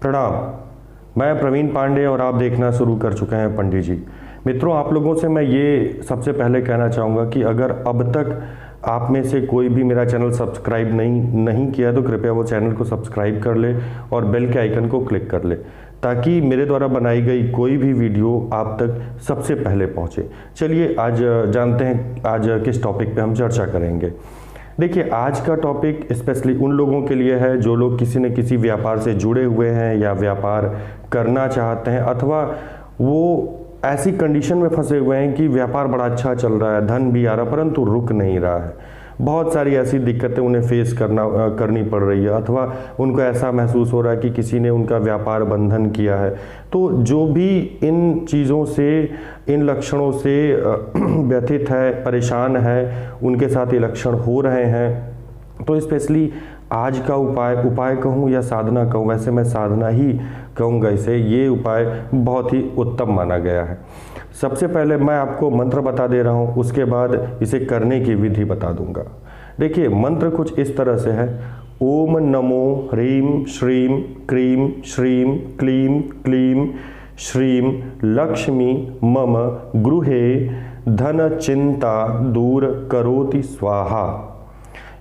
प्रणाम। मैं प्रवीण पांडे और आप देखना शुरू कर चुके हैं पंडित जी। मित्रों, आप लोगों से मैं ये सबसे पहले कहना चाहूँगा कि अगर अब तक आप में से कोई भी मेरा चैनल सब्सक्राइब नहीं किया तो कृपया वो चैनल को सब्सक्राइब कर ले और बेल के आइकन को क्लिक कर ले, ताकि मेरे द्वारा बनाई गई कोई भी वीडियो आप तक सबसे पहले पहुँचे। चलिए आज जानते हैं आज किस टॉपिक पे हम चर्चा करेंगे। देखिए, आज का टॉपिक स्पेशली उन लोगों के लिए है जो लोग किसी न किसी व्यापार से जुड़े हुए हैं या व्यापार करना चाहते हैं, अथवा वो ऐसी कंडीशन में फंसे हुए हैं कि व्यापार बड़ा अच्छा चल रहा है, धन भी आ रहा परंतु रुक नहीं रहा है। बहुत सारी ऐसी दिक्कतें उन्हें फेस करनी पड़ रही है, अथवा उनको ऐसा महसूस हो रहा है कि किसी ने उनका व्यापार बंधन किया है। तो जो भी इन चीज़ों से, इन लक्षणों से व्यथित है, परेशान है, उनके साथ ये लक्षण हो रहे हैं, तो स्पेशली आज का उपाय कहूँ या साधना कहूँ, वैसे मैं साधना ही कहूँगा इसे, ये उपाय बहुत ही उत्तम माना गया है। सबसे पहले मैं आपको मंत्र बता दे रहा हूँ, उसके बाद इसे करने की विधि बता दूंगा। देखिए, मंत्र कुछ इस तरह से है। ओम नमो ह्रीं श्रीं क्रीं श्रीं क्लीं क्लीं श्रीं लक्ष्मी मम गृहे धन चिंता दूर करोति स्वाहा।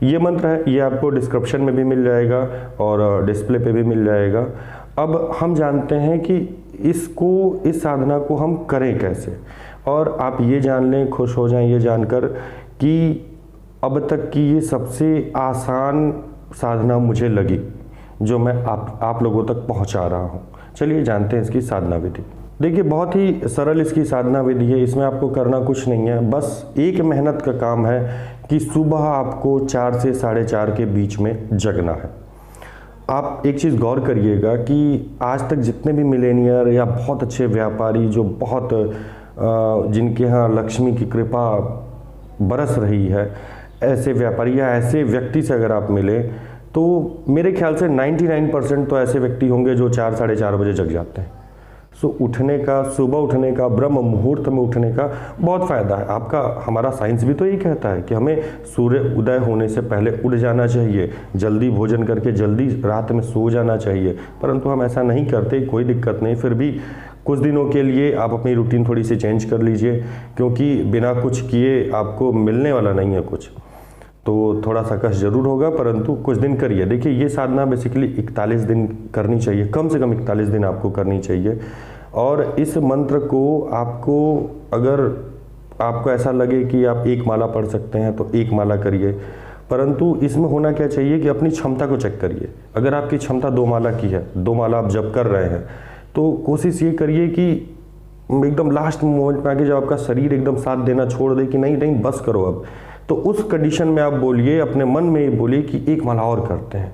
ये मंत्र है, ये आपको डिस्क्रिप्शन में भी मिल जाएगा और डिस्प्ले पे भी मिल जाएगा। अब हम जानते हैं कि इस साधना को हम करें कैसे, और आप ये जान लें, खुश हो जाएं ये जानकर कि अब तक की ये सबसे आसान साधना मुझे लगी जो मैं आप लोगों तक पहुंचा रहा हूं। चलिए जानते हैं इसकी साधना विधि। देखिए, बहुत ही सरल इसकी साधना विधि है। इसमें आपको करना कुछ नहीं है, बस एक मेहनत का काम है कि सुबह आपको 4 से 4:30 के बीच में जगना है। आप एक चीज़ गौर करिएगा कि आज तक जितने भी मिलेनियर या बहुत अच्छे व्यापारी जो बहुत जिनके यहाँ लक्ष्मी की कृपा बरस रही है, ऐसे व्यापारी या ऐसे व्यक्ति से अगर आप मिले तो मेरे ख्याल से 99% तो ऐसे व्यक्ति होंगे जो 4 साढ़े 4 बजे जग जाते हैं। उठने का, सुबह उठने का, ब्रह्म मुहूर्त में उठने का बहुत फ़ायदा है। आपका हमारा साइंस भी तो यही कहता है कि हमें सूर्य उदय होने से पहले उठ जाना चाहिए, जल्दी भोजन करके जल्दी रात में सो जाना चाहिए, परंतु हम ऐसा नहीं करते। कोई दिक्कत नहीं, फिर भी कुछ दिनों के लिए आप अपनी रूटीन थोड़ी सी चेंज कर लीजिए, क्योंकि बिना कुछ किए आपको मिलने वाला नहीं है कुछ। तो थोड़ा सा कष्ट जरूर होगा, परंतु कुछ दिन करिए। देखिए, ये साधना बेसिकली 41 दिन करनी चाहिए, कम से कम 41 दिन आपको करनी चाहिए। और इस मंत्र को आपको, अगर आपको ऐसा लगे कि आप 1 माला पढ़ सकते हैं तो 1 माला करिए, परंतु इसमें होना क्या चाहिए कि अपनी क्षमता को चेक करिए। अगर आपकी क्षमता 2 माला की है, 2 माला आप जब कर रहे हैं, तो कोशिश ये करिए कि एकदम लास्ट मोमेंट में आके जब आपका शरीर एकदम साथ देना छोड़ दे कि नहीं नहीं बस करो अब, तो उस कंडीशन में आप बोलिए, अपने मन में ये बोलिए कि 1 माला और करते हैं।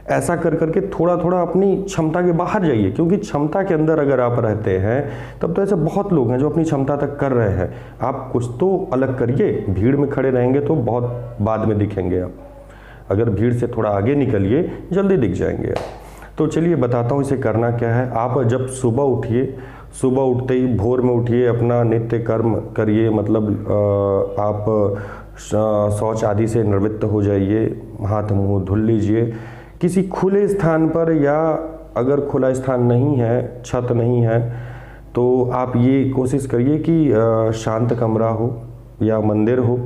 ऐसा कर करके थोड़ा थोड़ा अपनी क्षमता के बाहर जाइए, क्योंकि क्षमता के अंदर अगर आप रहते हैं तब तो ऐसे बहुत लोग हैं जो अपनी क्षमता तक कर रहे हैं। आप कुछ तो अलग करिए। भीड़ में खड़े रहेंगे तो बहुत बाद में दिखेंगे आप, अगर भीड़ से थोड़ा आगे निकलिए जल्दी दिख जाएंगे आप। तो चलिए बताता हूँ इसे करना क्या है। आप जब सुबह उठिए, सुबह उठते ही भोर में उठिए, अपना नित्य कर्म करिए, मतलब आप शौच आदि से निवृत्त हो जाइए, हाथ मुंह धुल लीजिए किसी खुले स्थान पर, या अगर खुला स्थान नहीं है, छत नहीं है, तो आप ये कोशिश करिए कि शांत कमरा हो या मंदिर हो,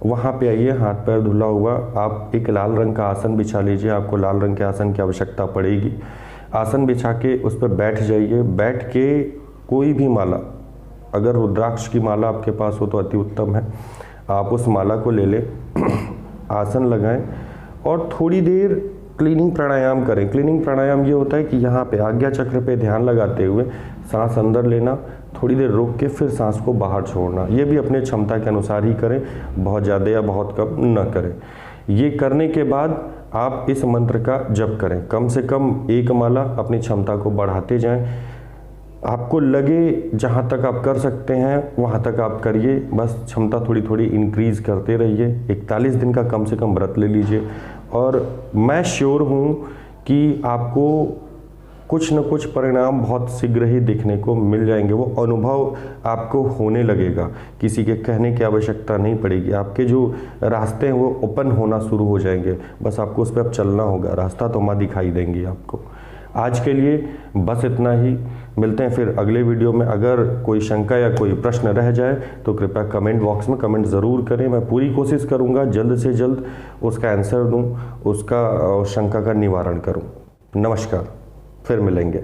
वहाँ पे आइए, हाथ पैर धुला हुआ। आप एक लाल रंग का आसन बिछा लीजिए, आपको लाल रंग के आसन की आवश्यकता पड़ेगी। आसन बिछा के उस पर बैठ जाइए। बैठ के कोई भी माला, अगर रुद्राक्ष की माला आपके पास हो तो अति उत्तम है, आप उस माला को ले लें, आसन लगाएं और थोड़ी देर क्लीनिंग प्राणायाम करें। क्लीनिंग प्राणायाम ये होता है कि यहाँ पे आज्ञा चक्र पे ध्यान लगाते हुए सांस अंदर लेना, थोड़ी देर रोक के फिर सांस को बाहर छोड़ना। ये भी अपने क्षमता के अनुसार ही करें, बहुत ज़्यादा या बहुत कम न करें। ये करने के बाद आप इस मंत्र का जप करें, कम से कम 1 माला, अपनी क्षमता को बढ़ाते जाएं। आपको लगे जहाँ तक आप कर सकते हैं वहाँ तक आप करिए, बस क्षमता थोड़ी थोड़ी इंक्रीज़ करते रहिए। 41 दिन का कम से कम व्रत ले लीजिए, और मैं श्योर हूँ कि आपको कुछ न कुछ परिणाम बहुत शीघ्र ही देखने को मिल जाएंगे। वो अनुभव आपको होने लगेगा, किसी के कहने की आवश्यकता नहीं पड़ेगी। आपके जो रास्ते हैं वो ओपन होना शुरू हो जाएंगे, बस आपको उस पर अब चलना होगा। रास्ता तो माँ दिखाई देंगी आपको। आज के लिए बस इतना ही। मिलते हैं फिर अगले वीडियो में। अगर कोई शंका या कोई प्रश्न रह जाए तो कृपया कमेंट बॉक्स में कमेंट ज़रूर करें। मैं पूरी कोशिश करूँगा जल्द से जल्द उसका आंसर दूँ, उसका शंका का निवारण करूँ। नमस्कार, फिर मिलेंगे।